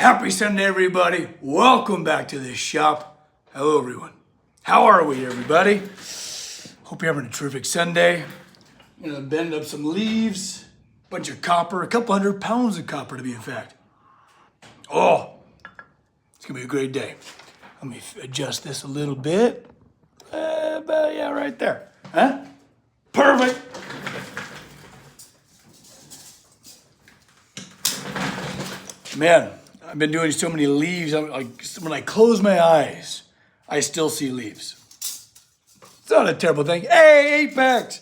Happy Sunday, everybody. Welcome back to this shop. Hello, everyone. How are we, everybody? Hope you're having a terrific Sunday. I'm going to bend up some leaves, a bunch of copper, a couple 100 pounds of copper to be exact. Oh, it's going to be a great day. Let me adjust this a little bit. Yeah, right there. Huh? Perfect. Man, I've been doing so many leaves. When I close my eyes, I still see leaves. It's not a terrible thing. Hey, Apex!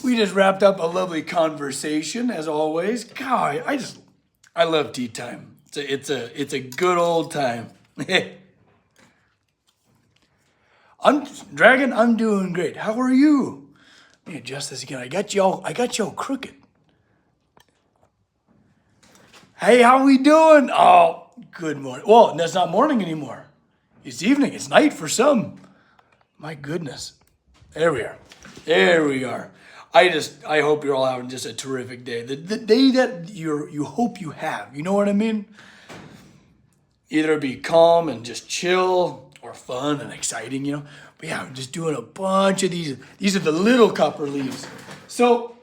We just wrapped up a lovely conversation, as always. God, I love tea time. It's a good old time. Dragon, I'm doing great. How are you? Let me adjust this again. I got you all crooked. Hey, how we doing? Oh, good morning. Well, that's not morning anymore. It's evening. It's night for some. My goodness. There we are. There we are. I hope you're all having just a terrific day. The day that you hope you have. You know what I mean? Either be calm and just chill or fun and exciting, you know. But yeah, I'm just doing a bunch of these. These are the little copper leaves. So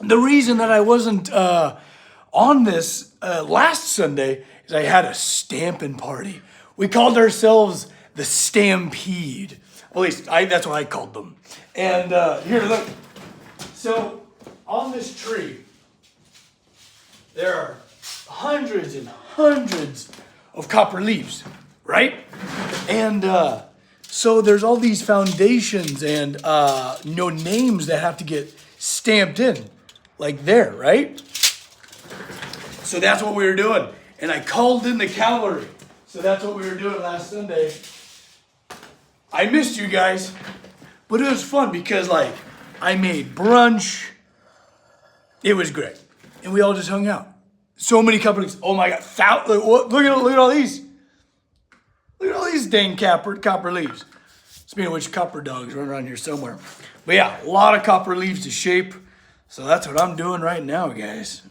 the reason that I wasn't on this last Sunday is I had a stamping party. We called ourselves the Stampede. At least that's what I called them. And here, look. So on this tree, there are hundreds and hundreds of copper leaves, right? And so there's all these foundations and names that have to get stamped in, like there, right? So that's what we were doing. And I called in the cavalry. So that's what we were doing last Sunday. I missed you guys. But it was fun because I made brunch. It was great. And we all just hung out. So many companies. Oh my God. Look at all these. Look at all these dang copper leaves. Speaking of which, copper dogs run around here somewhere. But yeah, a lot of copper leaves to shape. So that's what I'm doing right now, guys.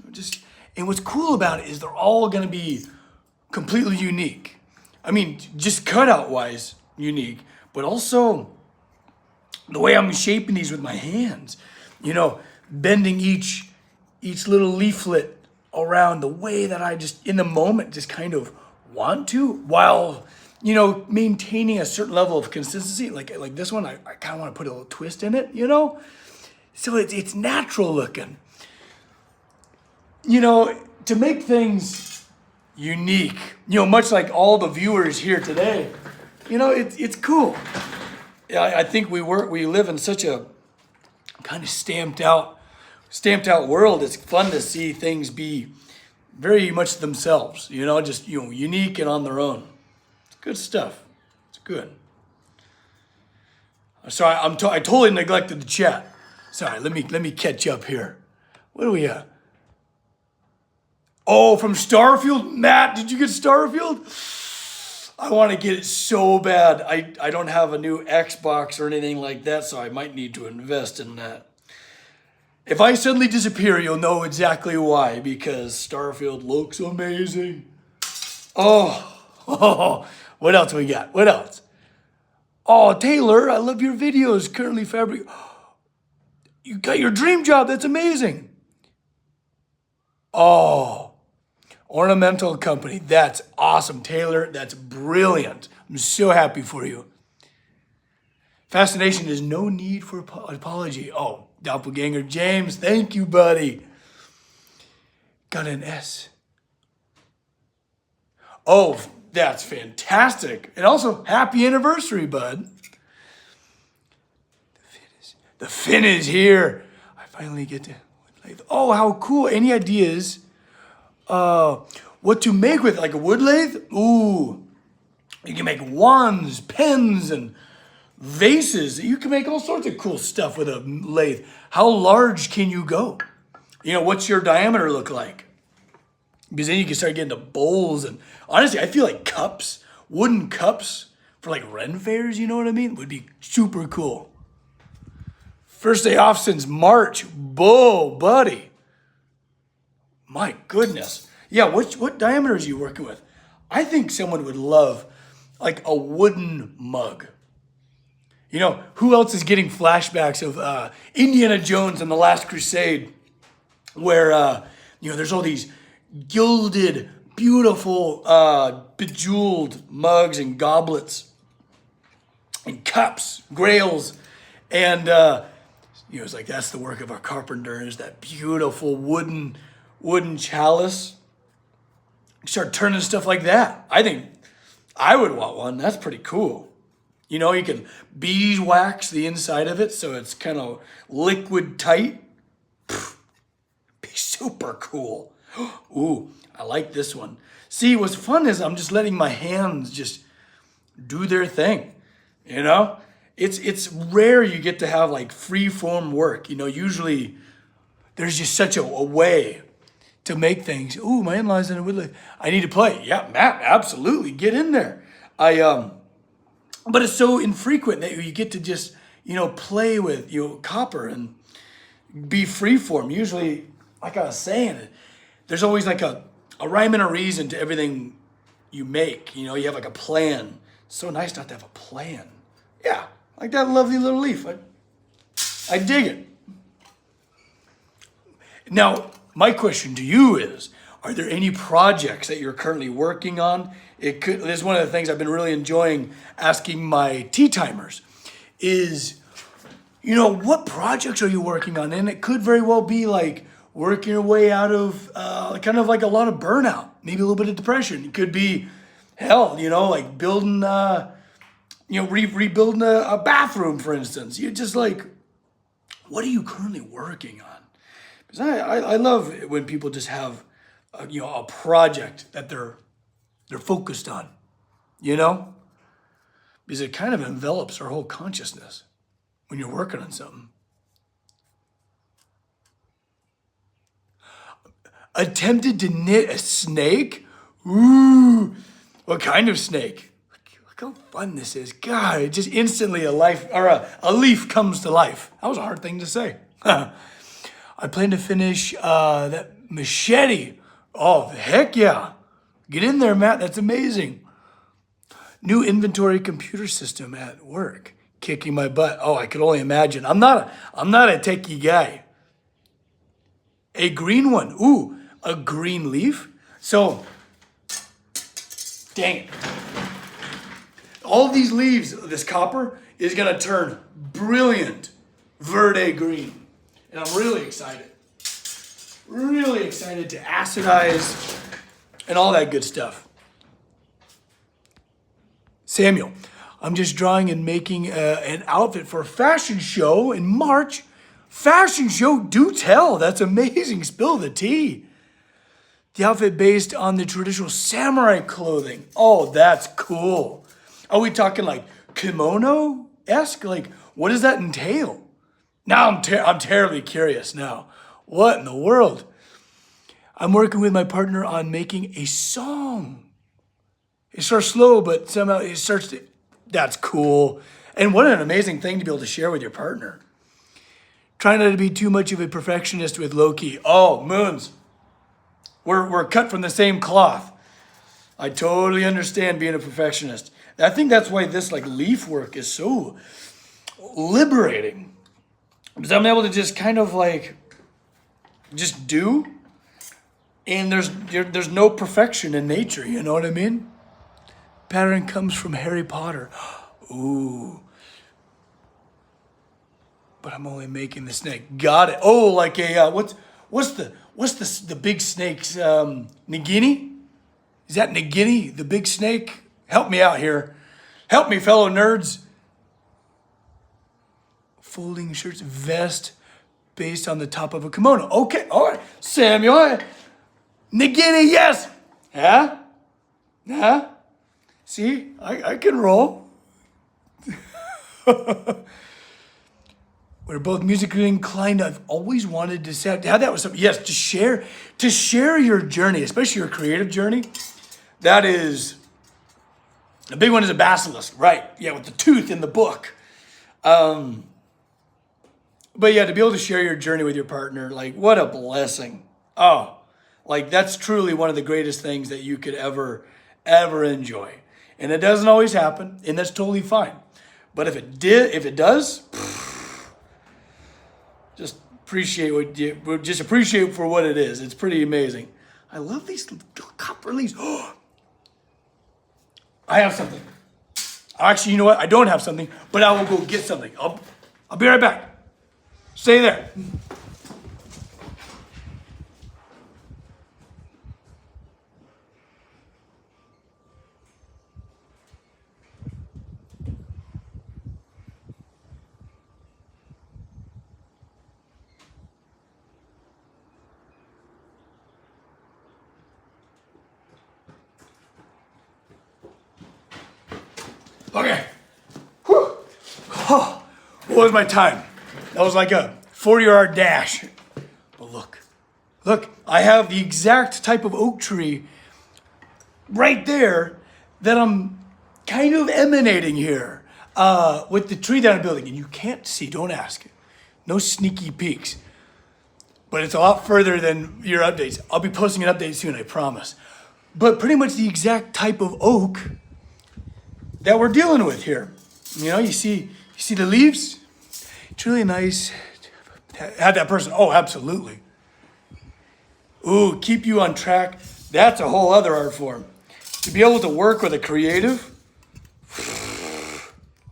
And what's cool about it is they're all going to be completely unique. I mean, just cutout-wise, unique, but also the way I'm shaping these with my hands. You know, bending each little leaflet around the way that I just, in the moment, just kind of want to, while, you know, maintaining a certain level of consistency. Like this one, I kind of want to put a little twist in it, you know? So it's natural looking. You know, to make things unique, you know, much like all the viewers here today, you know, it's cool. I think we live in such a kind of stamped out world. It's fun to see things be very much themselves, you know, just, you know, unique and on their own. It's good stuff. It's good. Sorry, I totally neglected the chat. Sorry, let me catch up here. What do we have? Oh, from Starfield? Matt, did you get Starfield? I want to get it so bad. I don't have a new Xbox or anything like that, so I might need to invest in that. If I suddenly disappear, you'll know exactly why, because Starfield looks amazing. Oh, what else we got? What else? Oh, Taylor, I love your videos. Currently fabric. You got your dream job. That's amazing. Oh. Ornamental company. That's awesome, Taylor. That's brilliant. I'm so happy for you. Fascination is no need for apology. Oh, Doppelganger James, thank you, buddy. Got an S. Oh, that's fantastic. And also, happy anniversary, bud. The fin is here. I finally get to. Oh, how cool. Any ideas? What to make with, like a wood lathe? Ooh, you can make wands, pens, and vases. You can make all sorts of cool stuff with a lathe. How large can you go? You know, what's your diameter look like? Because then you can start getting to bowls. And honestly, I feel like cups, wooden cups for like Ren fairs, you know what I mean? Would be super cool. First day off since March. Whoa, buddy. My goodness. Yeah, what diameters are you working with? I think someone would love like a wooden mug. You know, who else is getting flashbacks of Indiana Jones and the Last Crusade, where there's all these gilded, beautiful, bejeweled mugs and goblets and cups, grails, and it's like that's the work of our carpenter. Is that beautiful wooden chalice? Start turning stuff like that. I think I would want one. That's pretty cool. You know, you can beeswax the inside of it so it's kind of liquid tight. Be super cool. Ooh, I like this one. See, what's fun is I'm just letting my hands just do their thing. You know, it's rare you get to have like free form work. You know, usually there's just such a way to make things. Ooh, my in-laws in a woodland. I need to play. Yeah, Matt, absolutely. Get in there. But it's so infrequent that you get to just, play with, copper and be free form. Usually, like I was saying, there's always like a rhyme and a reason to everything you make. You have like a plan. It's so nice not to have a plan. Yeah, like that lovely little leaf. I dig it. Now, my question to you is, are there any projects that you're currently working on? This is one of the things I've been really enjoying asking my tea timers is, what projects are you working on? And it could very well be like working your way out of kind of like a lot of burnout, maybe a little bit of depression. It could be hell, like building, rebuilding a bathroom, for instance. You're just like, what are you currently working on? Because I love it when people just have, a project that they're focused on, because it kind of envelops our whole consciousness when you're working on something. Attempted to knit a snake? Ooh, what kind of snake? Look how fun this is. God, it just instantly a leaf comes to life. That was a hard thing to say. I plan to finish that machete. Oh, heck yeah. Get in there, Matt. That's amazing. New inventory computer system at work. Kicking my butt. Oh, I could only imagine. I'm not a techie guy. A green one. Ooh, a green leaf. So, dang it. All these leaves, this copper, is going to turn brilliant verde green. And I'm really excited. Really excited to acidize and all that good stuff. Samuel, I'm just drawing and making an outfit for a fashion show in March. Fashion show, do tell. That's amazing. Spill the tea. The outfit based on the traditional samurai clothing. Oh, that's cool. Are we talking like kimono-esque? Like, what does that entail? Now I'm terribly curious now. What in the world? I'm working with my partner on making a song. It starts slow, but somehow it starts to... That's cool. And what an amazing thing to be able to share with your partner. Trying not to be too much of a perfectionist with low-key. Oh, Moons. We're cut from the same cloth. I totally understand being a perfectionist. I think that's why this like leaf work is so liberating. Because I'm able to just kind of like just do. And there's no perfection in nature, you know what I mean? Pattern comes from Harry Potter. Ooh. But I'm only making the snake. Got it. Oh, like a what's the big snake's Nagini? Is that Nagini, the big snake? Help me out here. Help me, fellow nerds. Folding shirts, vest based on the top of a kimono. Okay, all right. Samuel, Nagini, yes. Yeah? Yeah? See, I can roll. We're both musically inclined. I've always wanted to say how that was something. Yes, to share your journey, especially your creative journey. That is the big one is a basilisk, right? Yeah, with the tooth in the book. But yeah, to be able to share your journey with your partner, like what a blessing. Oh, like that's truly one of the greatest things that you could ever ever enjoy. And it doesn't always happen, and that's totally fine. But if it does, just appreciate for what it is. It's pretty amazing. I love these little copper leaves. Oh, I have something. Actually, you know what? I don't have something, but I will go get something. I'll be right back. Stay there. Okay. Whew. Oh, what was my time? That was like a 40-yard dash. But look, I have the exact type of oak tree right there that I'm kind of emanating here with the tree that I'm building. And you can't see, don't ask. No sneaky peeks. But it's a lot further than your updates. I'll be posting an update soon, I promise. But pretty much the exact type of oak that we're dealing with here. You know, you see the leaves? It's really nice to have that person. Oh, absolutely. Ooh, keep you on track. That's a whole other art form. To be able to work with a creative.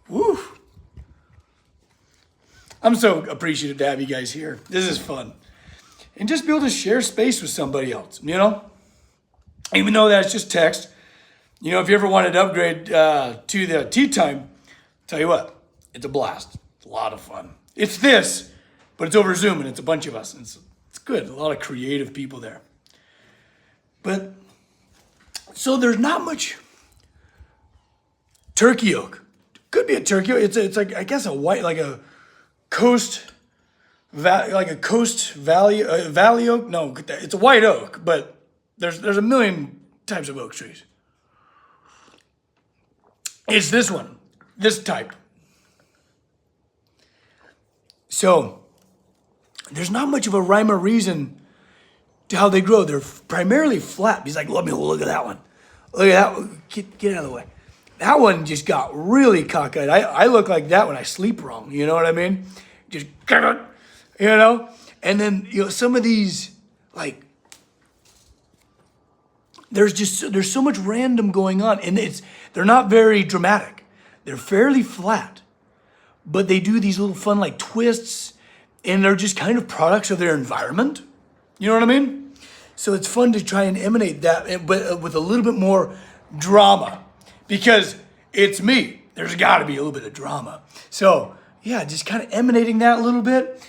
Woo. I'm so appreciative to have you guys here. This is fun. And just be able to share space with somebody else, you know? Even though that's just text. You know, if you ever wanted to upgrade to the tea time, tell you what, it's a blast. It's a lot of fun. It's this, but it's over Zoom and it's a bunch of us. And it's good. A lot of creative people there. But, so there's not much turkey oak. Could be a turkey oak. It's like, I guess, a white, like a coast, like a coast valley oak. No, it's a white oak, but there's a million types of oak trees. It's this one, this type. So, there's not much of a rhyme or reason to how they grow. They're primarily flat. He's like, let me look at that one. Look at that one. Get out of the way. That one just got really cockeyed. I look like that when I sleep wrong. You know what I mean? Just, you know? And then, you know, some of these, like, there's so much random going on, and they're not very dramatic. They're fairly flat, but they do these little fun like twists, and they're just kind of products of their environment. You know what I mean? So it's fun to try and emanate that, but with a little bit more drama, because it's me. There's got to be a little bit of drama. So yeah, just kind of emanating that a little bit.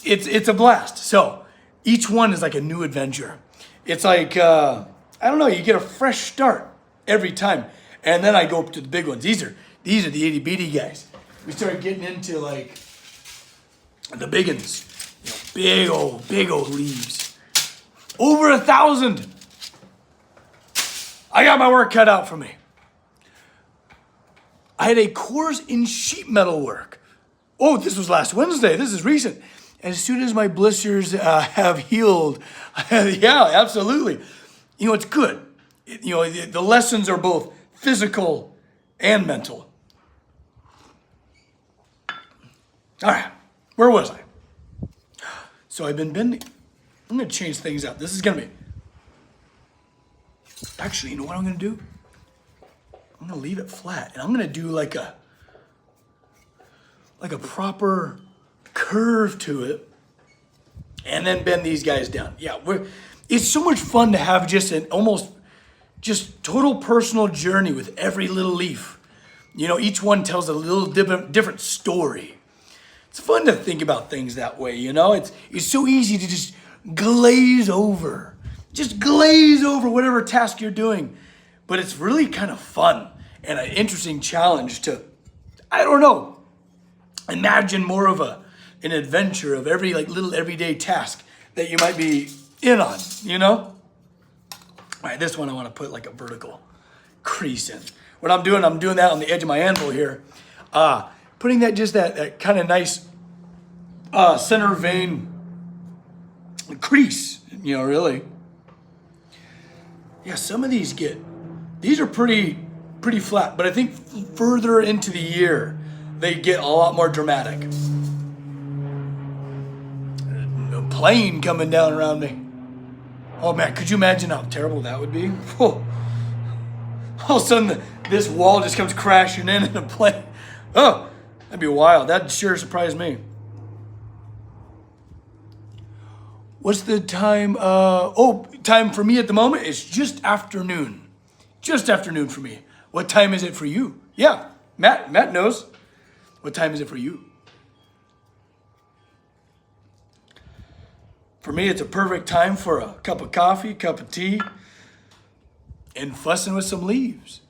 It's a blast. So each one is like a new adventure. It's like, I don't know, you get a fresh start every time. And then I go up to the big ones. These are the itty bitty guys. We start getting into like the big ones. You know, big old leaves. Over 1,000. I got my work cut out for me. I had a course in sheet metal work. Oh, this was last Wednesday. This is recent. As soon as my blisters have healed, yeah, absolutely. You know, it's good. You know, the lessons are both physical and mental. All right, where was I? So I've been bending. I'm going to change things up. This is going to be... Actually, you know what I'm going to do? I'm going to leave it flat, and I'm going to do like a proper curve to it, and then bend these guys down. Yeah, it's so much fun to have just an almost just total personal journey with every little leaf. You know, each one tells a little different story. It's fun to think about things that way, you know? It's so easy to just glaze over. Just glaze over whatever task you're doing. But it's really kind of fun and an interesting challenge to, I don't know, imagine more of an adventure of every like little everyday task that you might be in on, you know? All right, this one I want to put like a vertical crease in. What I'm doing that on the edge of my anvil here. Putting that kind of nice center vein crease, you know, really. Yeah, some of these get These are pretty flat, but I think further into the year, they get a lot more dramatic. A plane coming down around me. Oh man, could you imagine how terrible that would be? Whoa. All of a sudden, this wall just comes crashing in a plane. Oh, that'd be wild. That'd sure surprise me. What's the time? Time for me at the moment is just afternoon. Just afternoon for me. What time is it for you? Yeah, Matt knows. What time is it for you? For me, it's a perfect time for a cup of coffee, cup of tea, and fussing with some leaves.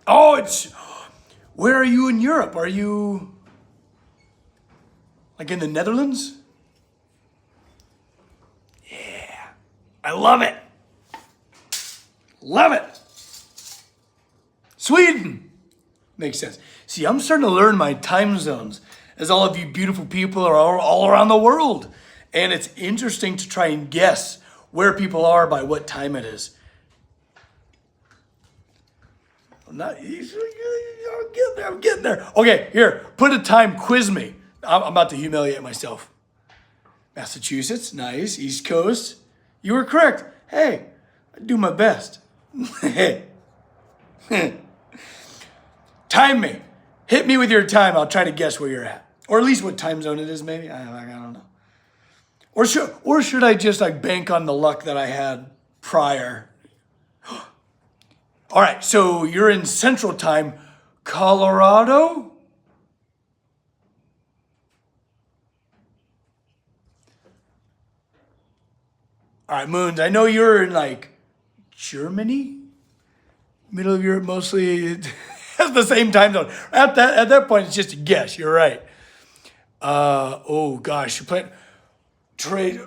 Oh, where are you in Europe? Are you like in the Netherlands? Yeah, I love it. Love it. Sweden. Makes sense. See, I'm starting to learn my time zones as all of you beautiful people are all around the world. And it's interesting to try and guess where people are by what time it is. I'm getting there. Okay, here, put a time, quiz me. I'm about to humiliate myself. Massachusetts, nice. East Coast, you were correct. Hey, I do my best. Time me. Hit me with your time. I'll try to guess where you're at. Or at least what time zone it is, maybe. I don't know. Or should I just like bank on the luck that I had prior? All right, so you're in Central Time, Colorado? All right, Moons, I know you're in like Germany? Middle of Europe, mostly has the same time zone. At that point, it's just a guess. You're right. Oh gosh, you're playing trade.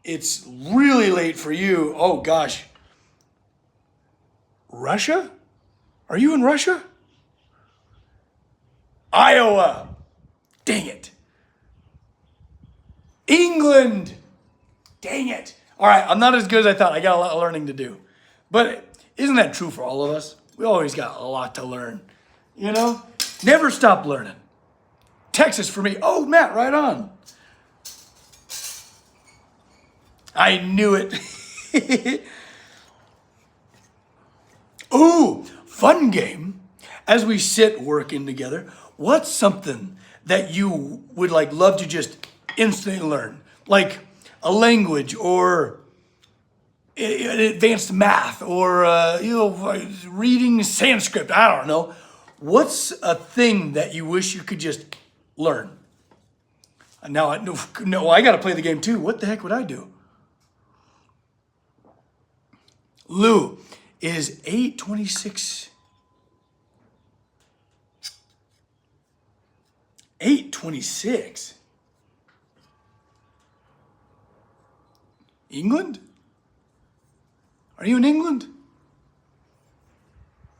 It's really late for you. Oh gosh. Russia? Are you in Russia? Iowa. Dang it. England. Dang it. All right, I'm not as good as I thought. I got a lot of learning to do. But isn't that true for all of us? We always got a lot to learn. You know? Never stop learning. Texas for me. Oh, Matt, right on. I knew it. Ooh, fun game. As we sit working together, what's something that you would like love to just instantly learn? Like a language or advanced math or reading Sanskrit. I don't know. What's a thing that you wish you could just learn? Now, I got to play the game too. What the heck would I do? Lou, is 8:26? 8:26? England? Are you in England?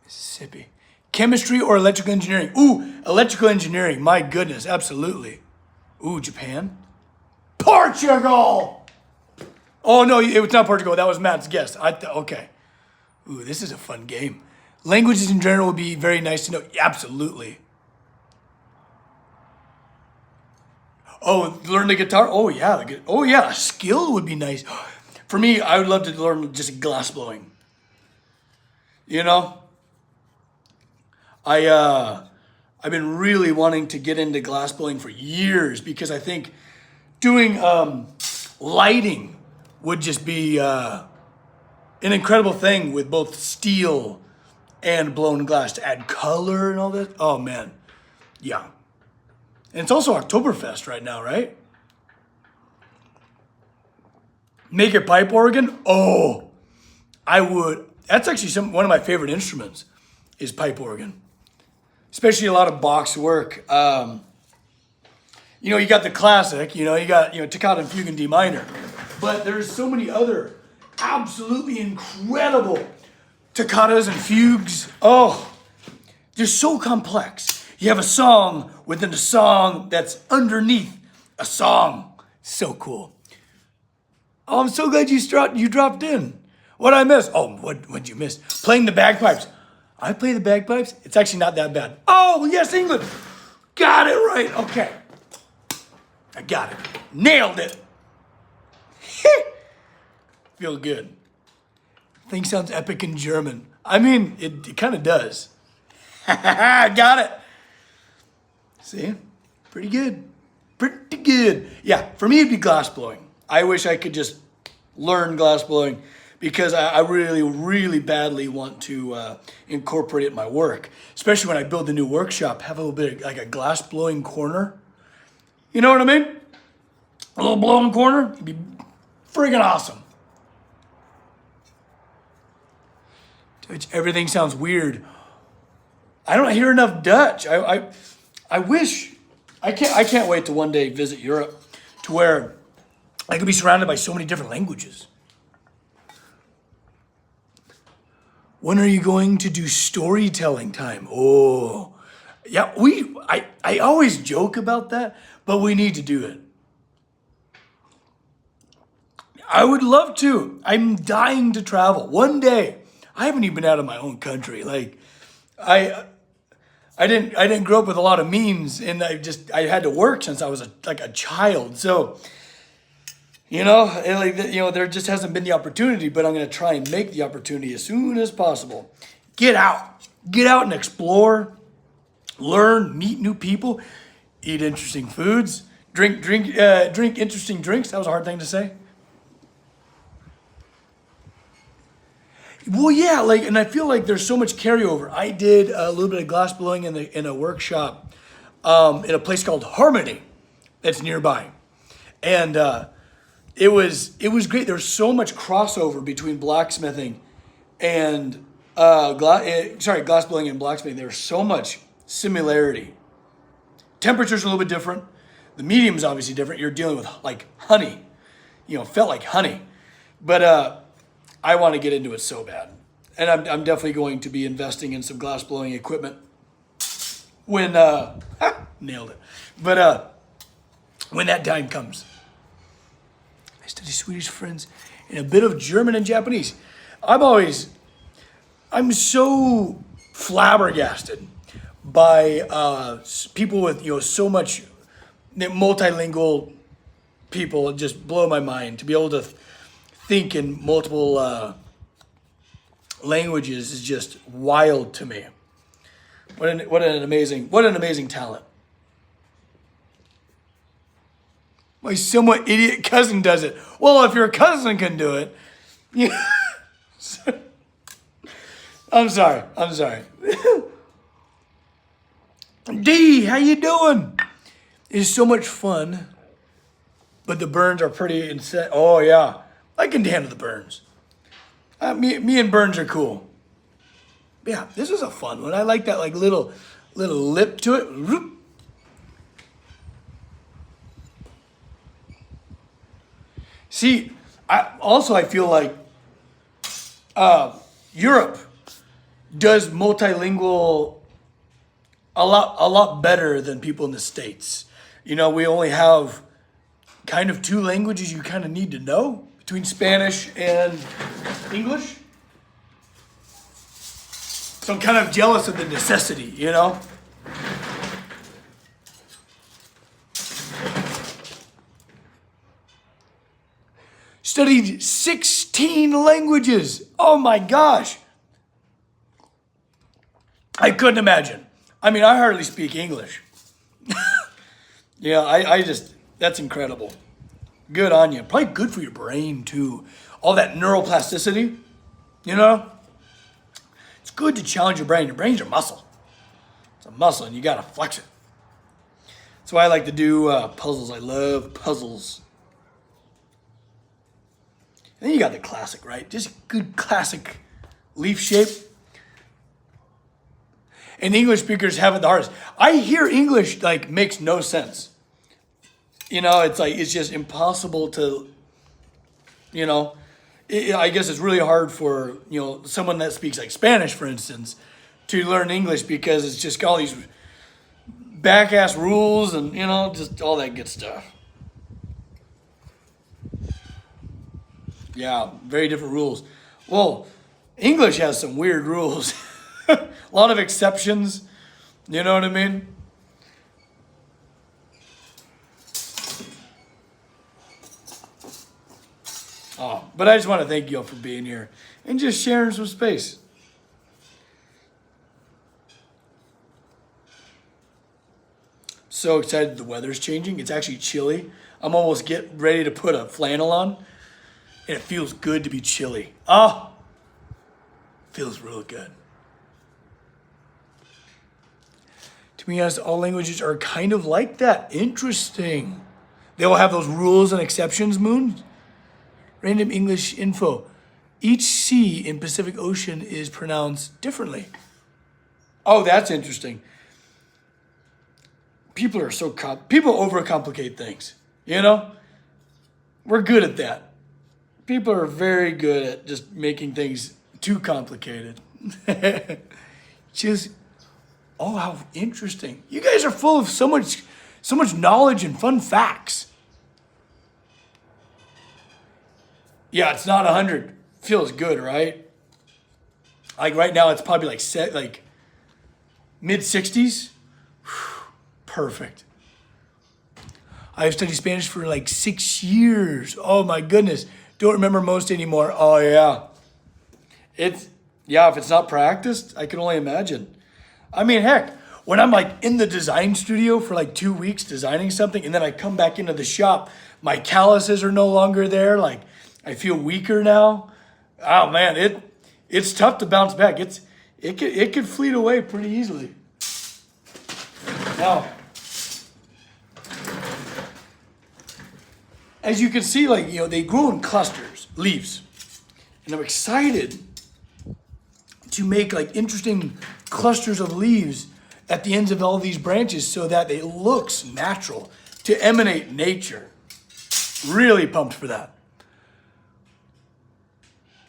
Mississippi. Chemistry or electrical engineering? Ooh, electrical engineering. My goodness, absolutely. Ooh, Japan. Portugal! Oh, no, it was not Portugal. That was Matt's guess. Okay. Ooh, this is a fun game. Languages in general would be very nice to know. Absolutely. Oh, learn the guitar? Oh, yeah. A skill would be nice. For me, I would love to learn just glass blowing. You know? I've been really wanting to get into glass blowing for years because I think doing lighting would just be an incredible thing with both steel and blown glass to add color and all that. Oh man, yeah. And it's also Oktoberfest right now, right? Make it pipe organ? Oh, I would. That's actually one of my favorite instruments is pipe organ. Especially a lot of box work. You got the classic, you got, Toccata and Fugue in D minor. But there's so many other absolutely incredible toccatas and fugues. Oh, they're so complex. You have a song within a song that's underneath a song. So cool. Oh, I'm so glad you dropped in. What'd I miss? Oh, what'd you miss? Playing the bagpipes. I play the bagpipes. It's actually not that bad. Oh, yes, English. Got it right. Okay. I got it. Nailed it. Feel good. Thing sounds epic in German. I mean, it kind of does. Got it. See? Pretty good. Pretty good. Yeah, for me, it'd be glass blowing. I wish I could just learn glass blowing because I really, really badly want to incorporate it in my work. Especially when I build the new workshop, have a little bit of like a glass blowing corner. You know what I mean? A little blowing corner. It'd be friggin' awesome. Everything sounds weird. I don't hear enough Dutch. I wish. I can't wait to one day visit Europe to where I could be surrounded by so many different languages. When are you going to do storytelling time? Oh, yeah, I always joke about that, but we need to do it. I would love to. I'm dying to travel one day. I haven't even been out of my own country. Like, I didn't grow up with a lot of means, and I had to work since I was a child. So, there just hasn't been the opportunity. But I'm gonna try and make the opportunity as soon as possible. Get out and explore, learn, meet new people, eat interesting foods, drink interesting drinks. That was a hard thing to say. Well, yeah, and I feel like there's so much carryover. I did a little bit of glass blowing in a workshop in a place called Harmony that's nearby, and it was great. There's so much crossover between blacksmithing and glass blowing and blacksmithing. There's so much similarity. Temperature's a little bit different. The medium's obviously different. You're dealing with like honey, felt like honey, but I want to get into it so bad. And I'm definitely going to be investing in some glass blowing equipment when, nailed it. But when that time comes. I study Swedish, friends, and a bit of German and Japanese. I'm so flabbergasted by people with, so much multilingual people. It just blow my mind to be able to think in multiple languages is just wild to me. What an amazing talent. My somewhat idiot cousin does it. Well, if your cousin can do it, I'm sorry. D, how you doing? It's so much fun, but the burns are pretty insane. Oh yeah. I can handle the burns. Me and burns are cool. Yeah, this is a fun one. I like that little lip to it. See, I feel like Europe does multilingual a lot better than people in the States. We only have kind of two languages you kind of need to know between Spanish and English. So I'm kind of jealous of the necessity, Studied 16 languages. Oh my gosh. I couldn't imagine. I mean, I hardly speak English. That's incredible. Good on you. Probably good for your brain too. All that neuroplasticity, It's good to challenge your brain. Your brain's your muscle. It's a muscle and you gotta flex it. That's why I like to do puzzles. I love puzzles. And then you got the classic, right? Just good classic leaf shape. And English speakers have it the hardest. I hear English makes no sense. It's just impossible to, I guess it's really hard for, someone that speaks Spanish, for instance, to learn English because it's just got all these back-ass rules and, just all that good stuff. Yeah, very different rules. Well, English has some weird rules. A lot of exceptions. You know what I mean? Oh, but I just want to thank you all for being here and just sharing some space. So excited the weather's changing. It's actually chilly. I'm almost getting ready to put a flannel on. And it feels good to be chilly. Oh, feels real good. To be honest, all languages are kind of like that. Interesting. They all have those rules and exceptions, Moon. Random English info. Each C in Pacific Ocean is pronounced differently. Oh, that's interesting. People overcomplicate things. You know? We're good at that. People are very good at just making things too complicated. Just, oh, how interesting. You guys are full of so much knowledge and fun facts. Yeah, it's not 100. Feels good, right? Like right now, it's probably like mid 60s. Perfect. I've studied Spanish for like 6 years. Oh my goodness. Don't remember most anymore. Oh yeah. If it's not practiced, I can only imagine. I mean, heck, when I'm like in the design studio for like 2 weeks designing something and then I come back into the shop, my calluses are no longer there. Like I feel weaker now. Oh man, it's tough to bounce back. It could fleet away pretty easily. Now, as you can see, like, you know, they grow in clusters, leaves. And I'm excited to make like interesting clusters of leaves at the ends of all these branches so that it looks natural, to emanate nature. Really pumped for that.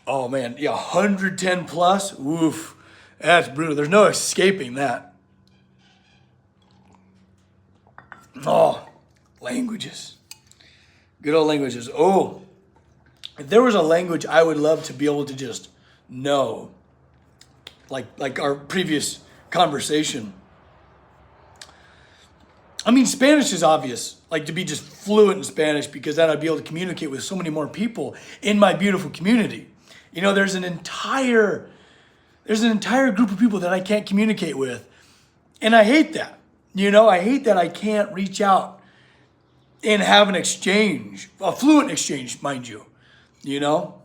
Oh man, yeah, 110 plus, woof. That's brutal. There's no escaping that. Oh, languages. Good old languages. Oh, if there was a language I would love to be able to just know, like our previous conversation. I mean, Spanish is obvious, like to be just fluent in Spanish, because then I'd be able to communicate with so many more people in my beautiful community. You know, there's an entire group of people that I can't communicate with, and I hate that. You know, I hate that I can't reach out and have an exchange, a fluent exchange, mind you. You know,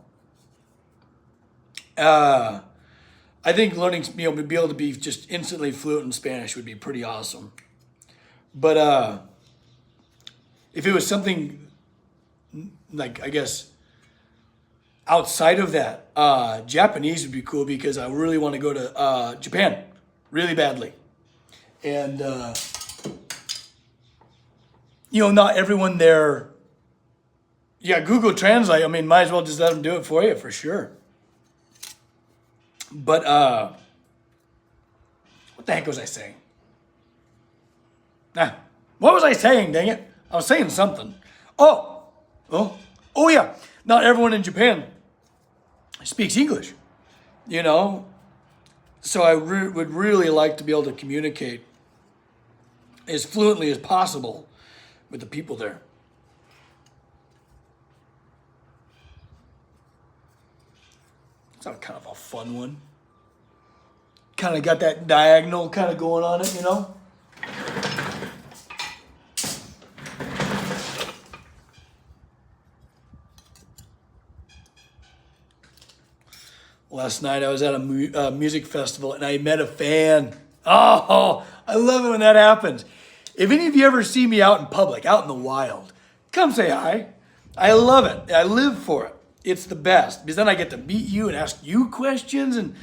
I think learning, you know, be able to be just instantly fluent in Spanish would be pretty awesome. But if it was something like, I guess, outside of that, Japanese would be cool, because I really want to go to Japan really badly. And, you know, not everyone there. Yeah, Google Translate, I mean, might as well just let them do it for you, for sure. But, what the heck was I saying? What was I saying, dang it? I was saying something. Oh yeah. Not everyone in Japan speaks English, you know? So I would really like to be able to communicate as fluently as possible with the people there. It's not kind of a fun one. Kind of got that diagonal kind of going on it, you know? Last night I was at a music festival and I met a fan. Oh, I love it when that happens. If any of you ever see me out in public, out in the wild, come say hi. I love it. I live for it. It's the best, because then I get to meet you and ask you questions and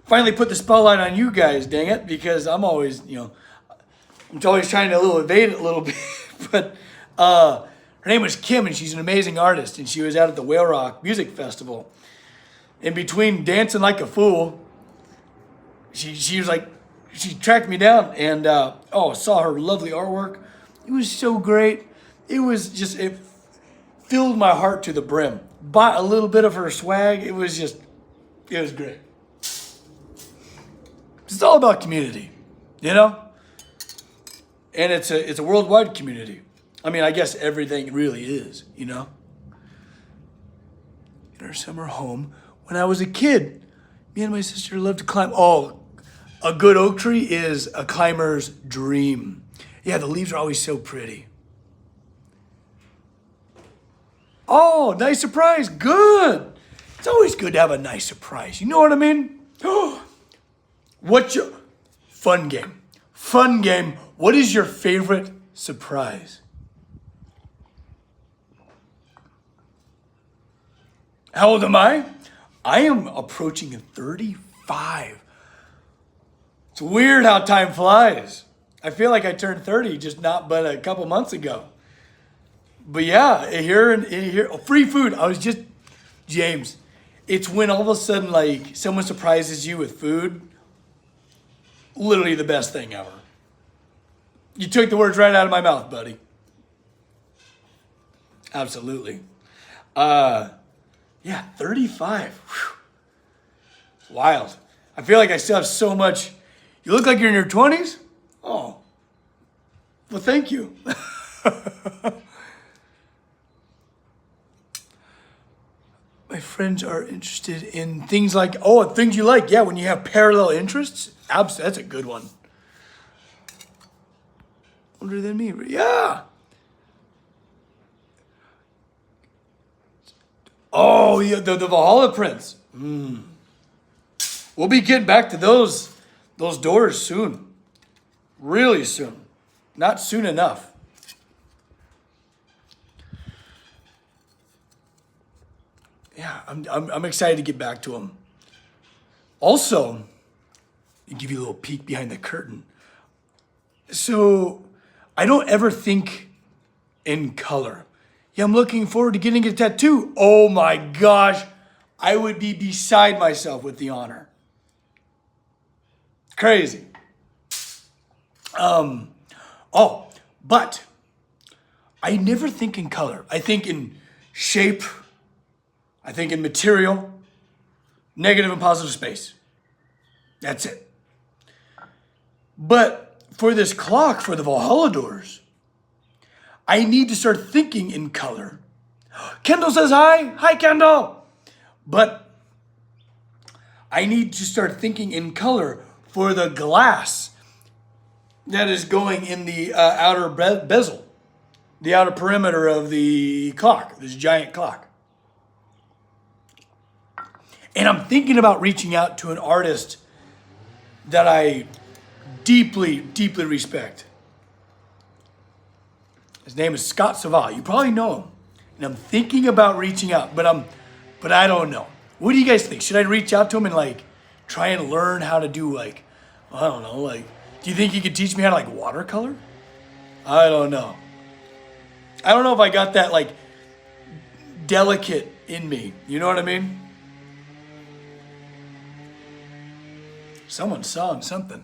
finally put the spotlight on you guys, dang it, because I'm always, you know, I'm always trying to evade it a little bit. But her name was Kim, and she's an amazing artist, and she was out at the Whale Rock Music Festival. In between dancing like a fool, she was like, she tracked me down and saw her lovely artwork. It was so great. It filled my heart to the brim. bought a little bit of her swag. It was great. It's all about community, you know? And it's a worldwide community. I mean, I guess everything really is, you know? In our summer home, when I was a kid, me and my sister loved to climb. Oh, a good oak tree is a climber's dream. Yeah, the leaves are always so pretty. Oh, nice surprise. Good. It's always good to have a nice surprise. You know what I mean? What's your fun game? Fun game. What is your favorite surprise? How old am I? I am approaching 35. It's weird how time flies. I feel like I turned 30 but a couple months ago. But yeah, here, free food. James, it's when all of a sudden like someone surprises you with food. Literally the best thing ever. You took the words right out of my mouth, buddy. Absolutely. Yeah, 35. Whew. Wild. I feel like I still have so much. You look like you're in your 20s? Oh. Well, thank you. My friends are interested in things like, things you like. Yeah, when you have parallel interests. That's a good one. Older than me. Yeah. Oh, yeah, the Valhalla prints. We'll be getting back to those doors soon. Really soon. Not soon enough. Yeah, I'm excited to get back to them. Also, to give you a little peek behind the curtain. So, I don't ever think in color. Yeah, I'm looking forward to getting a tattoo. Oh my gosh, I would be beside myself with the honor. Crazy. But I never think in color. I think in shape. I think in material, negative and positive space. That's it. But for this clock, for the Valhalla doors, I need to start thinking in color. Kendall says hi. Hi, Kendall. But I need to start thinking in color for the glass that is going in the outer bezel, the outer perimeter of the clock, this giant clock. And I'm thinking about reaching out to an artist that I deeply, deeply respect. His name is Scott Savah. You probably know him. And I'm thinking about reaching out, but I don't know. What do you guys think? Should I reach out to him and like try and learn how to do like, I don't know, like, do you think he could teach me how to like watercolor? I don't know. I don't know if I got that like delicate in me. You know what I mean? Someone's sawing something.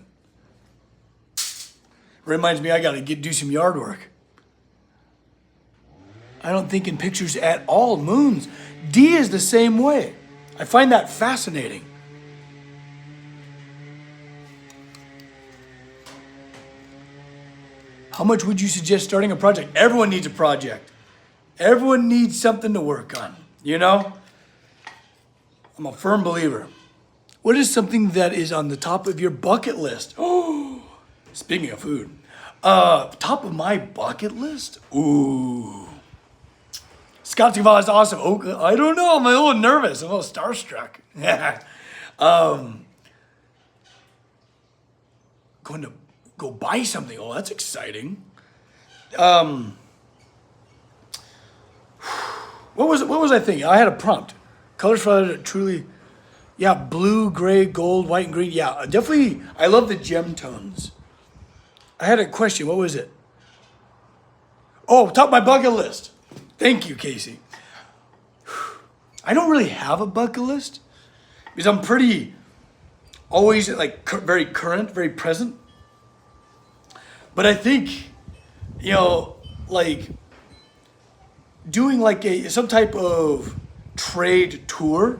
Reminds me I gotta do some yard work. I don't think in pictures at all. Moons. D is the same way. I find that fascinating. How much would you suggest starting a project? Everyone needs a project. Everyone needs something to work on, you know? I'm a firm believer. What is something that is on the top of your bucket list? Oh, speaking of food. Top of my bucket list? Ooh. Scott Savah is awesome. Oh, I don't know. I'm a little nervous. I'm a little starstruck. Going to go buy something. Oh, that's exciting. What was I thinking? I had a prompt. Colors for truly, yeah, blue, gray, gold, white, and green. Yeah, definitely. I love the gem tones. I had a question. What was it? Oh, top of my bucket list. Thank you, Casey. I don't really have a bucket list because I'm pretty always like very current, very present. But I think, you know, like doing like some type of trade tour,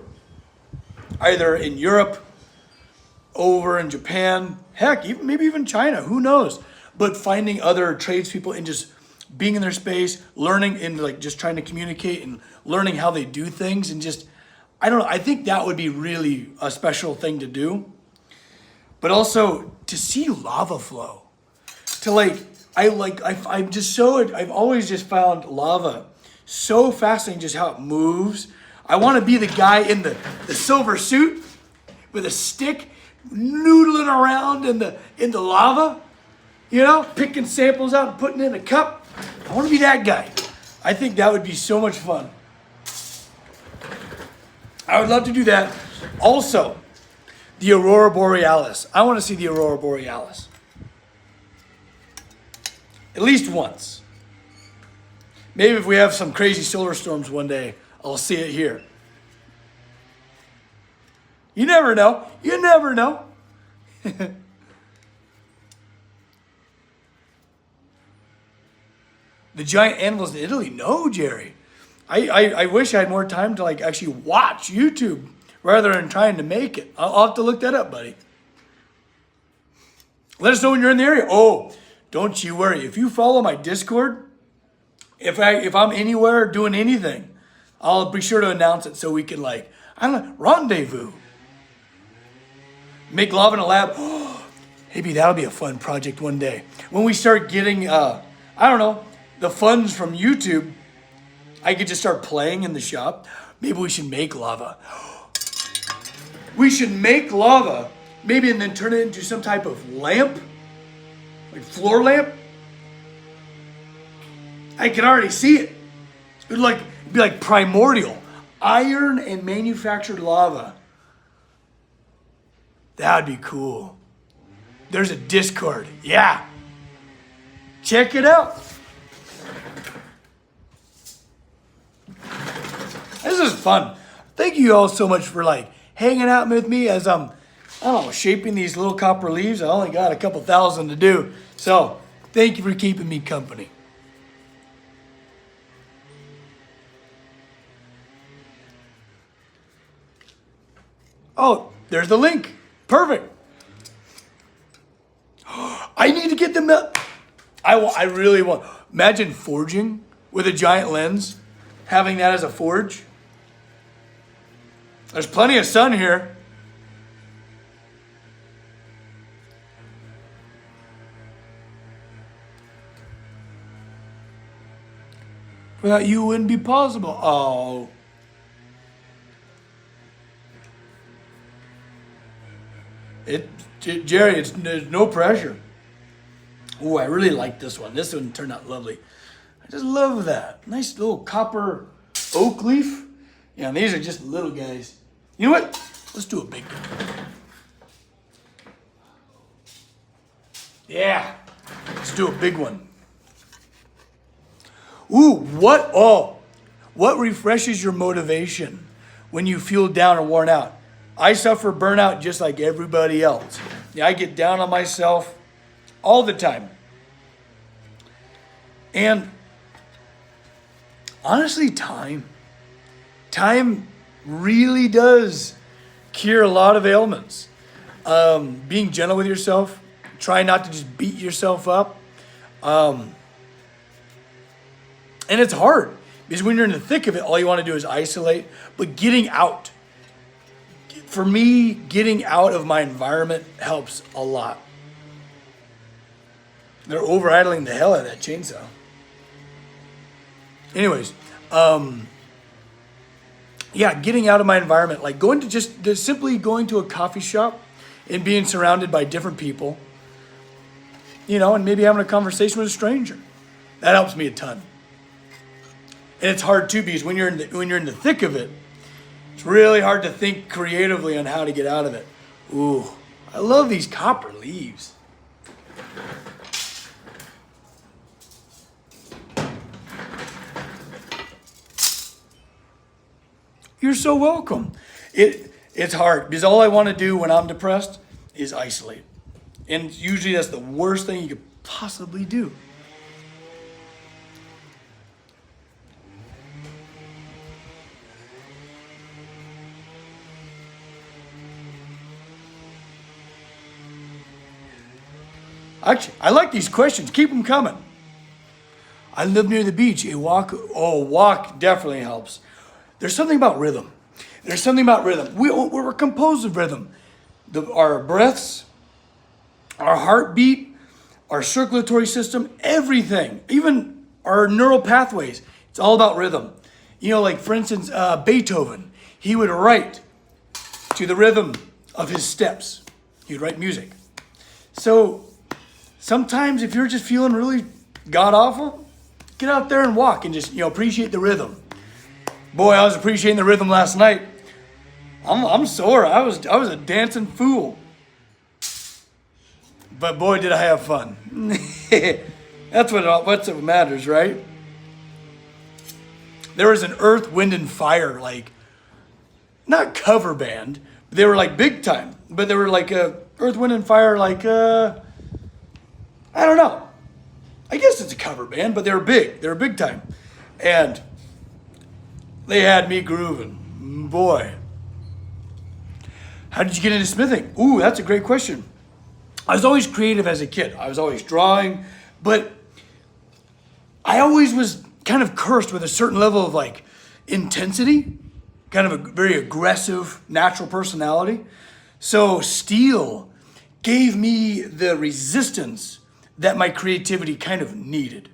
either in Europe, over in Japan, heck, even maybe even China, who knows? But finding other tradespeople and just being in their space, learning and like just trying to communicate and learning how they do things and just, I don't know, I think that would be really a special thing to do. But also to see lava flow, to I've always just found lava so fascinating, just how it moves. I want to be the guy in the silver suit with a stick noodling around in the lava, you know, picking samples out and putting it in a cup. I want to be that guy. I think that would be so much fun. I would love to do that. Also, the Aurora Borealis. I want to see the Aurora Borealis. At least once. Maybe if we have some crazy solar storms one day, I'll see it here. You never know. You never know. The giant animals in Italy? No, Jerry. I wish I had more time to like actually watch YouTube rather than trying to make it. I'll have to look that up, buddy. Let us know when you're in the area. Oh, don't you worry. If you follow my Discord, if I'm anywhere doing anything, I'll be sure to announce it so we can like, I don't know, rendezvous. Make lava in a lab. Oh, maybe that'll be a fun project one day. When we start getting, I don't know, the funds from YouTube, I could just start playing in the shop. Maybe we should make lava. We should make lava, maybe, and then turn it into some type of lamp, like floor lamp. I can already see it. It'd be like primordial, iron and manufactured lava. That'd be cool. There's a Discord. Yeah. Check it out. This is fun. Thank you all so much for like hanging out with me as I'm, I don't know, shaping these little copper leaves. I only got a couple thousand to do. So thank you for keeping me company. Oh, there's the link. Perfect. I need to get the milk. I really want. Imagine forging with a giant lens, having that as a forge. There's plenty of sun here. Without you, it wouldn't be possible. Oh. Jerry, there's no pressure. Oh, I really like this one. This one turned out lovely. I just love that. Nice little copper oak leaf. Yeah, and these are just little guys. You know what? Let's do a big one. Yeah, let's do a big one. Ooh, what refreshes your motivation when you feel down or worn out? I suffer burnout just like everybody else. Yeah, I get down on myself all the time. And honestly, time really does cure a lot of ailments. Being gentle with yourself, try not to just beat yourself up. And it's hard because when you're in the thick of it, all you want to do is isolate. But getting out, for me, getting out of my environment helps a lot. They're over idling the hell out of that chainsaw. Anyways, yeah, getting out of my environment, like going to just simply going to a coffee shop and being surrounded by different people, you know, and maybe having a conversation with a stranger. That helps me a ton. And it's hard too because when you're in the thick of it, it's really hard to think creatively on how to get out of it. Ooh, I love these copper leaves. You're so welcome. It's hard because all I want to do when I'm depressed is isolate. And usually that's the worst thing you could possibly do. Actually, I like these questions. Keep them coming. I live near the beach. Walk definitely helps. There's something about rhythm. There's something about rhythm. We're composed of rhythm. Our breaths, our heartbeat, our circulatory system, everything, even our neural pathways. It's all about rhythm. You know, like for instance, Beethoven, he would write to the rhythm of his steps. He would write music. So sometimes if you're just feeling really god awful, get out there and walk and just, appreciate the rhythm. Boy, I was appreciating the rhythm last night. I'm sore. I was a dancing fool. But boy, did I have fun. That's what matters, right? There was an Earth, Wind, and Fire, like, not cover band, but they were like big time. But they were like Earth, Wind, and Fire, like, I don't know. I guess it's a cover band, but they were big. They were big time. And they had me grooving. Boy. How did you get into smithing? Ooh, that's a great question. I was always creative as a kid. I was always drawing, but I always was kind of cursed with a certain level of like intensity, kind of a very aggressive, natural personality. So steel gave me the resistance that my creativity kind of needed.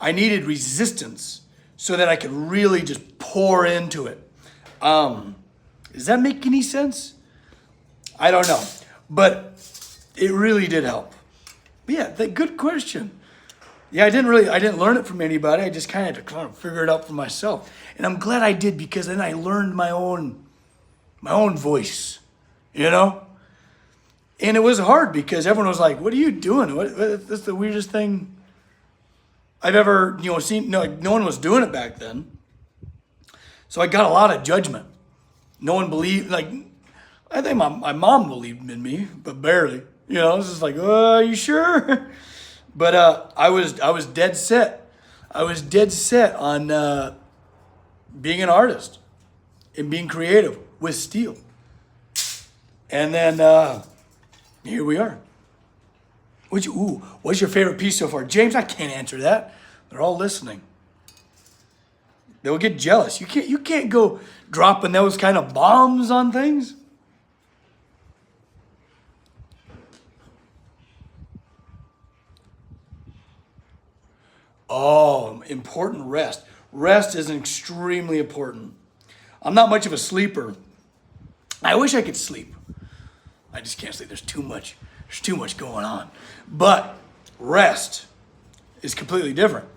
I needed resistance so that I could really just pour into it. Does that make any sense? I don't know, but it really did help. But yeah, good question. Yeah, I didn't learn it from anybody. I just kind of figure it out for myself. And I'm glad I did, because then I learned my own voice, And it was hard because everyone was like, "What are you doing? That's the weirdest thing I've ever, seen." No one was doing it back then. So I got a lot of judgment. No one believed, I think my mom believed in me, but barely. It's just like, "Oh, are you sure?" But I was dead set. I was dead set on being an artist and being creative with steel. And then here we are. What's your favorite piece so far? James, I can't answer that. They're all listening. They'll get jealous. You can't go dropping those kind of bombs on things. Oh, important rest. Rest is extremely important. I'm not much of a sleeper. I wish I could sleep. I just can't sleep. There's too much going on. But rest is completely different.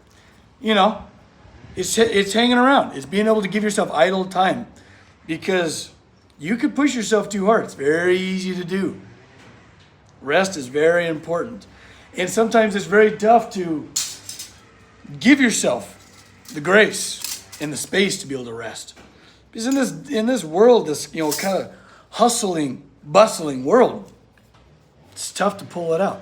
It's hanging around. It's being able to give yourself idle time, because you could push yourself too hard. It's very easy to do. Rest is very important. And sometimes it's very tough to give yourself the grace and the space to be able to rest. Because in this world, this kind of hustling, bustling world, it's tough to pull it out.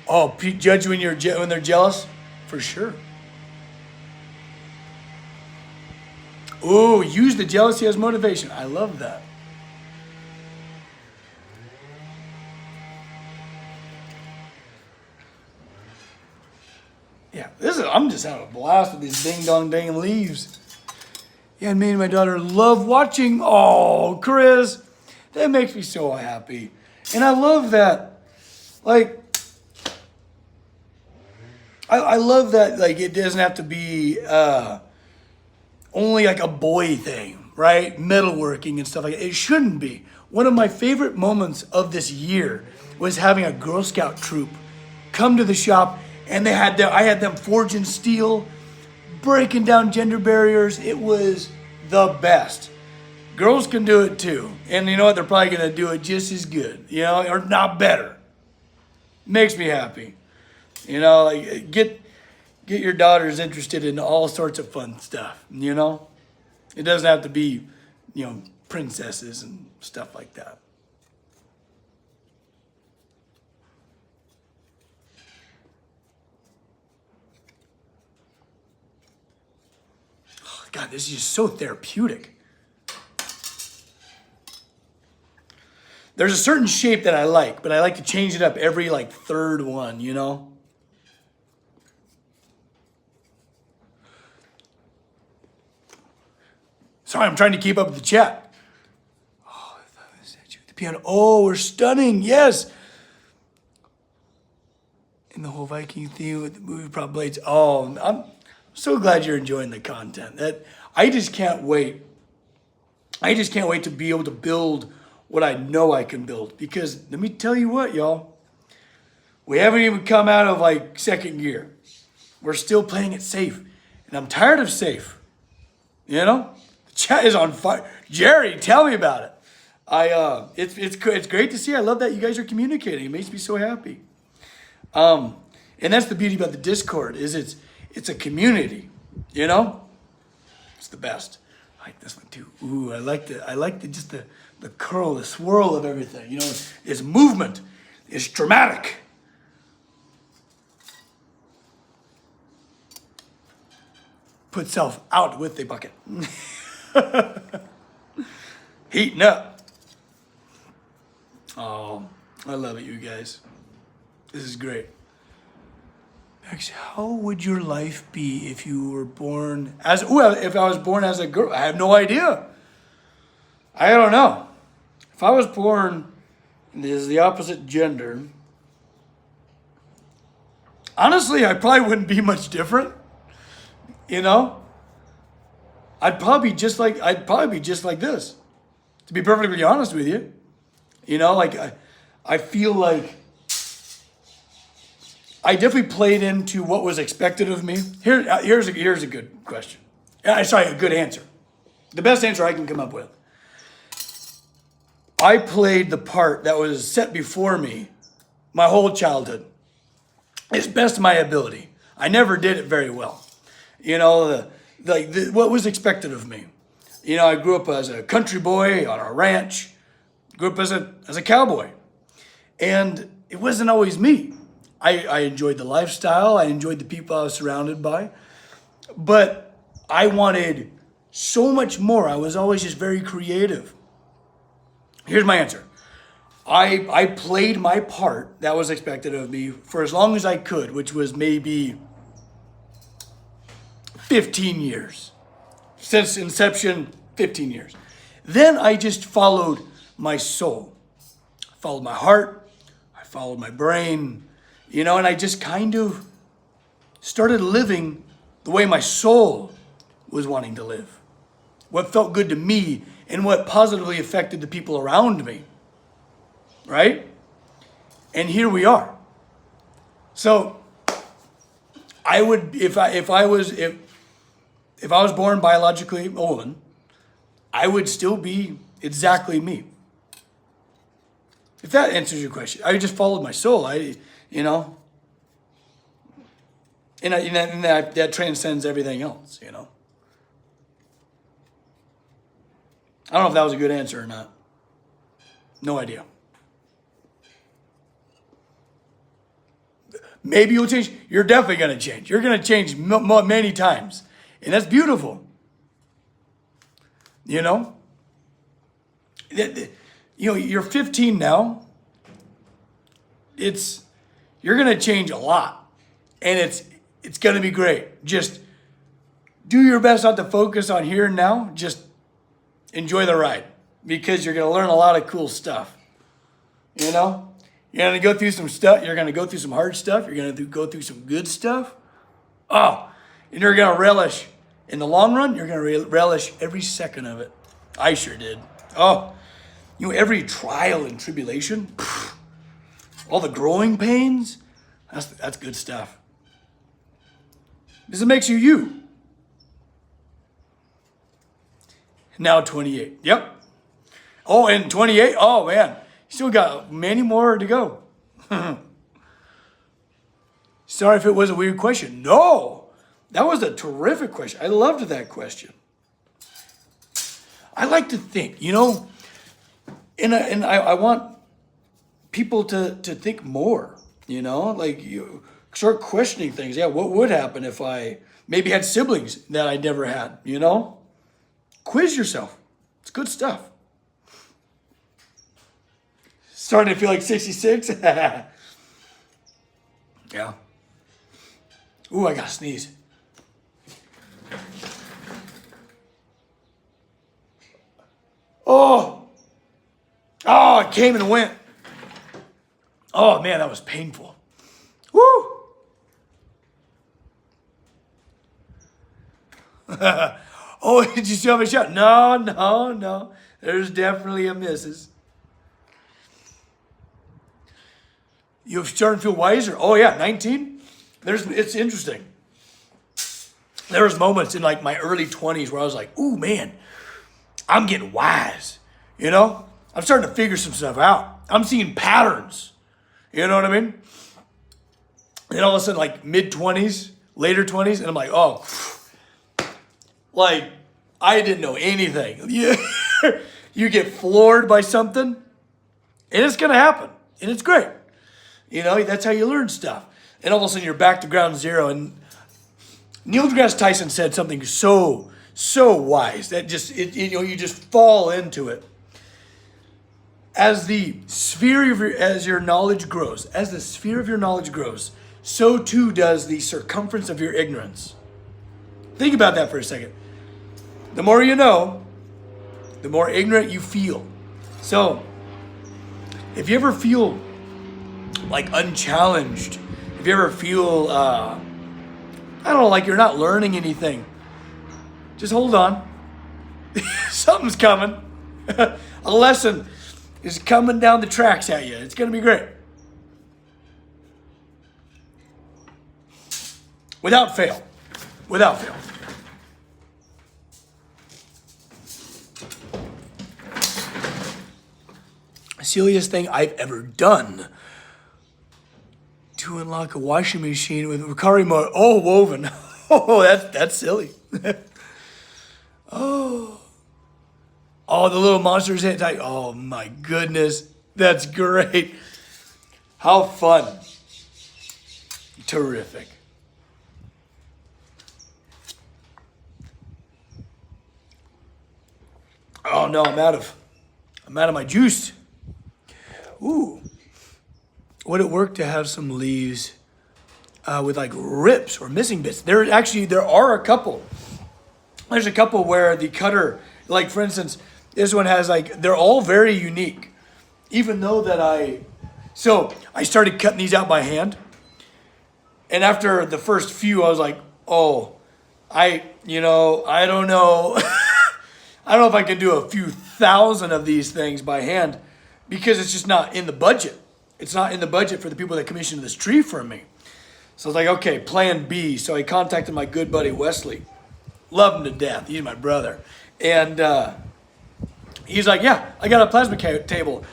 Oh, judge when they're jealous? For sure. Ooh, use the jealousy as motivation. I love that. Yeah, I'm just having a blast with these ding leaves. Yeah, and me and my daughter love watching. Oh, Chris, that makes me so happy. And I love that. I love that, it doesn't have to be only like a boy thing, right? Metalworking and stuff like that. It shouldn't be. One of my favorite moments of this year was having a Girl Scout troop come to the shop, and I had them forging steel, breaking down gender barriers. It was the best. Girls can do it too. And you know what? They're probably going to do it just as good, or not better. Makes me happy. Get your daughters interested in all sorts of fun stuff, It doesn't have to be, princesses and stuff like that. Oh, God, this is just so therapeutic. There's a certain shape that I like, but I like to change it up every like third one, you know? Sorry, I'm trying to keep up with the chat. Oh, the piano. Oh, we're stunning. Yes. And the whole Viking theme with the movie prop blades. Oh, I'm so glad you're enjoying the content. That I just can't wait. I just can't wait to be able to build what I know I can build. Because let me tell you what, y'all. We haven't even come out of like second gear. We're still playing it safe. And I'm tired of safe. You know? The chat is on fire. Jerry, tell me about it. It's great to see. I love that you guys are communicating. It makes me so happy. And that's the beauty about the Discord is it's a community, you know? It's the best. I like this one too. Ooh, I like just the curl, the swirl of everything. You know, it's movement. It's dramatic. Put self out with the bucket. Heating up. Oh, I love it, you guys. This is great. Max, how would your life be if you were born as, well, if I was born as a girl? I have no idea. I don't know. If I was born as the opposite gender, honestly, I probably wouldn't be much different. You know? I'd probably be just like this. To be perfectly honest with you. You know, like I feel like I definitely played into what was expected of me. Here's a good question. Sorry, a good answer. The best answer I can come up with. I played the part that was set before me my whole childhood. As best of my ability. I never did it very well. You know, what was expected of me. You know, I grew up as a country boy on a ranch. Grew up as a cowboy. And it wasn't always me. I enjoyed the lifestyle. I enjoyed the people I was surrounded by. But I wanted so much more. I was always just very creative. Here's my answer. I played my part that was expected of me for as long as I could, which was maybe 15 years. Since inception, 15 years. Then I just followed my soul. I followed my heart. I followed my brain. You know, and I just kind of started living the way my soul was wanting to live. What felt good to me and what positively affected the people around me. Right? And here we are. So I would, if I was born biologically a woman, I would still be exactly me. If that answers your question, I just followed my soul. You know, and that transcends everything else, you know. I don't know if that was a good answer or not. No idea. Maybe you'll change. You're definitely going to change. You're going to change many times. And that's beautiful. You know? You know, you're 15 now. You're going to change a lot. And it's going to be great. Just do your best not to focus on here and now. Just enjoy the ride. Because you're going to learn a lot of cool stuff. You know? You're going to go through some stuff. You're going to go through some hard stuff. You're going to go through some good stuff. Oh, and you're going to relish. In the long run, you're going to relish every second of it. I sure did. Oh, you know, every trial and tribulation, all the growing pains, that's good stuff. Because it makes you you. Now 28. Yep. Oh, and 28. Oh, man. Still got many more to go. Sorry if it was a weird question. No, that was a terrific question. I loved that question. I like to think, you know, and I want people to think more, you know, like you start questioning things. Yeah, what would happen if I maybe had siblings that I never had, you know? Quiz yourself. It's good stuff. Starting to feel like 66. Yeah. Ooh, I gotta sneeze. Oh, it came and went. Oh man, that was painful. Woo! Oh, did you still have a shot? No. There's definitely a missus. You're starting to feel wiser. Oh yeah, 19. It's interesting. There was moments in like my early 20s where I was like, ooh man, I'm getting wise. You know? I'm starting to figure some stuff out. I'm seeing patterns. You know what I mean? And all of a sudden, like mid 20s, later 20s, and I'm like, oh, like I didn't know anything. You get floored by something, and it's gonna happen, and it's great. You know, that's how you learn stuff. And all of a sudden, you're back to ground zero. And Neil deGrasse Tyson said something so wise that you just fall into it. As your knowledge grows, as the sphere of your knowledge grows, so too does the circumference of your ignorance. Think about that for a second. The more you know, the more ignorant you feel. So, if you ever feel like unchallenged, if you ever feel, I don't know, like you're not learning anything, just hold on. Something's coming. A lesson is coming down the tracks at you. It's going to be great. Without fail. Without fail. Silliest thing I've ever done. To unlock a washing machine with Ricari motor. Oh, woven. Oh, that's silly. Oh, the little monsters hit. Oh my goodness, that's great. How fun. Terrific. Oh no, I'm out of my juice. Ooh. Would it work to have some leaves with like rips or missing bits? There are a couple. There's a couple where the cutter, like for instance, this one has like, they're all very unique. Even though that I started cutting these out by hand. And after the first few, I was like, oh, I don't know. I don't know if I can do a few thousand of these things by hand because it's just not in the budget. It's not in the budget for the people that commissioned this tree from me. So I was like, okay, plan B. So I contacted my good buddy Wesley. Love him to death. He's my brother. And he's like, yeah, I got a plasma table.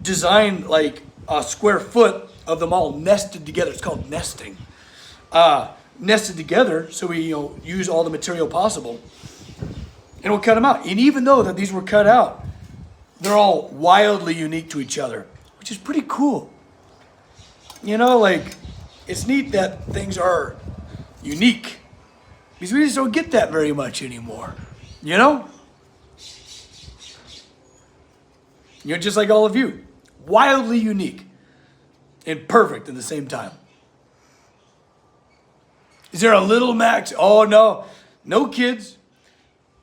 Design like a square foot of them all nested together. It's called nesting. Nested together so we use all the material possible. And we'll cut them out. And even though that these were cut out, they're all wildly unique to each other, which is pretty cool. Like, it's neat that things are unique because we just don't get that very much anymore. You're just like all of you, wildly unique and perfect at the same time. Is there a little Max? Oh, no kids.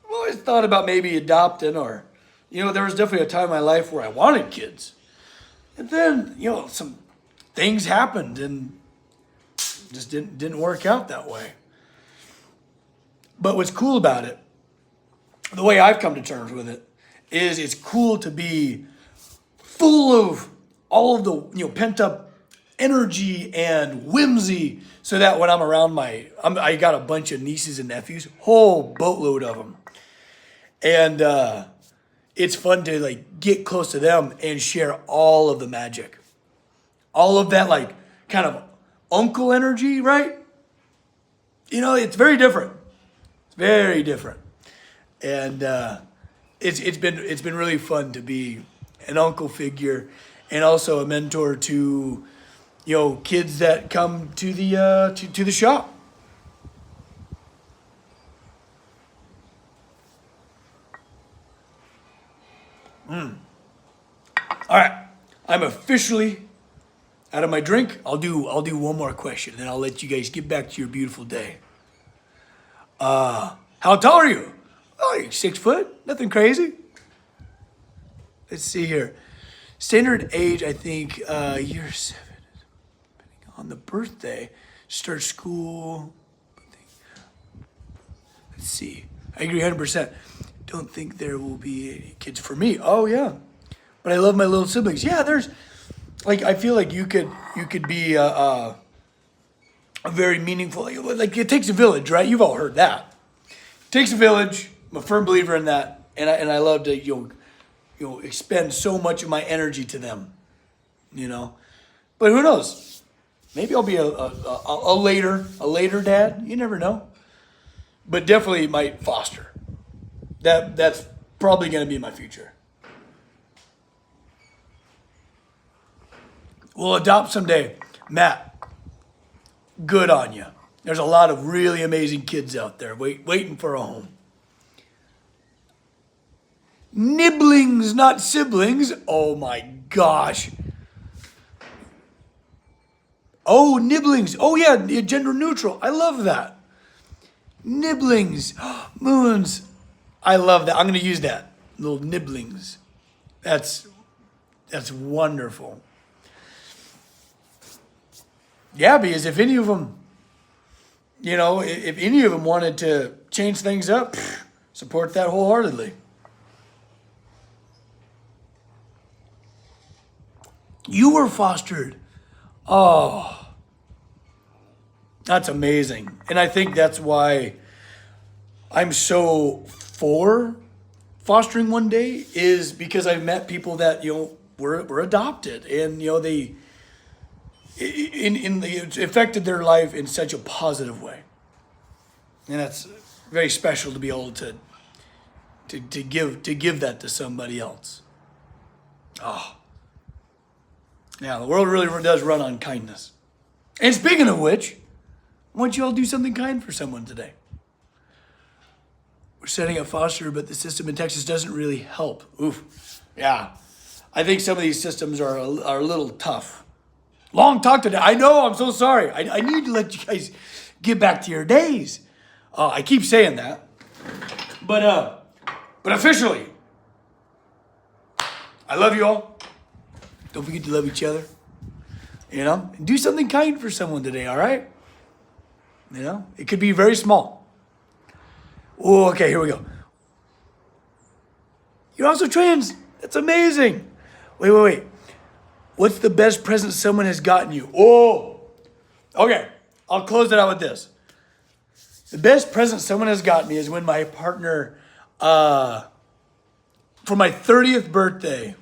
I've always thought about maybe adopting or, there was definitely a time in my life where I wanted kids. And then, some things happened and just didn't work out that way. But what's cool about it, the way I've come to terms with it, is it's cool to be full of all of the, pent up energy and whimsy so that when I'm around I got a bunch of nieces and nephews, whole boatload of them. And it's fun to like get close to them and share all of the magic. All of that like kind of uncle energy, right? It's very different. It's very different. And it's been really fun to be an uncle figure and also a mentor to kids that come to the shop. All right, I'm officially out of my drink. I'll do one more question, then I'll let you guys get back to your beautiful day. How tall are you? Oh, you're 6 foot. Nothing crazy. Let's see here. Standard age, I think, year 7, depending on the birthday. Start school. Let's see. I agree 100%. Don't think there will be any kids for me. Oh yeah, but I love my little siblings. Yeah, there's, like, I feel like you could be a very meaningful. Like, it takes a village, right? You've all heard that. It takes a village. I'm a firm believer in that, and I love to expend so much of my energy to them, But who knows? Maybe I'll be a later dad. You never know. But definitely might foster. That's probably going to be my future. We'll adopt someday. Matt, good on you. There's a lot of really amazing kids out there waiting for a home. Nibblings, not siblings. Oh my gosh. Oh, nibblings. Oh yeah, gender neutral. I love that. Nibblings. Moons. I love that. I'm going to use that. Little nibblings. That's wonderful. Yeah, because if any of them, if any of them wanted to change things up, support that wholeheartedly. You were fostered. Oh, that's amazing. And I think that's why I'm so for fostering one day, is because I've met people that, were adopted, and, it affected their life in such a positive way. And that's very special to be able to give that to somebody else. Oh. Yeah, the world really does run on kindness. And speaking of which, why don't you all do something kind for someone today? We're setting up foster, but the system in Texas doesn't really help. Oof. Yeah. I think some of these systems are a little tough. Long talk today. I know, I'm so sorry. I need to let you guys get back to your days. I keep saying that. But officially, I love you all. Don't forget to love each other. And do something kind for someone today, all right? It could be very small. Oh, okay, here we go. You're also trans. That's amazing. Wait. What's the best present someone has gotten you? Oh, okay. I'll close it out with this. The best present someone has gotten me is when my partner, for my 30th birthday,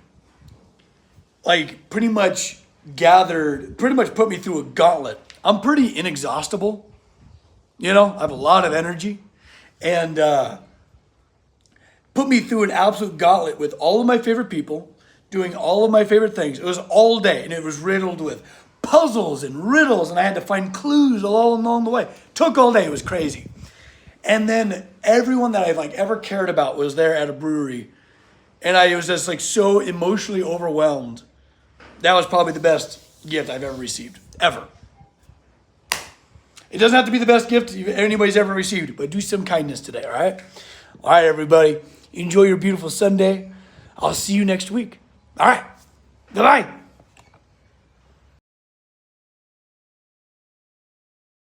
pretty much put me through a gauntlet. I'm pretty inexhaustible. I have a lot of energy. And put me through an absolute gauntlet with all of my favorite people, doing all of my favorite things. It was all day, and it was riddled with puzzles and riddles, and I had to find clues all along the way. Took all day. It was crazy. And then everyone that I've ever cared about was there at a brewery, and I was just so emotionally overwhelmed. That was probably the best gift I've ever received, ever. It doesn't have to be the best gift anybody's ever received, but do some kindness today, all right? All right, everybody. Enjoy your beautiful Sunday. I'll see you next week. All right. Bye-bye.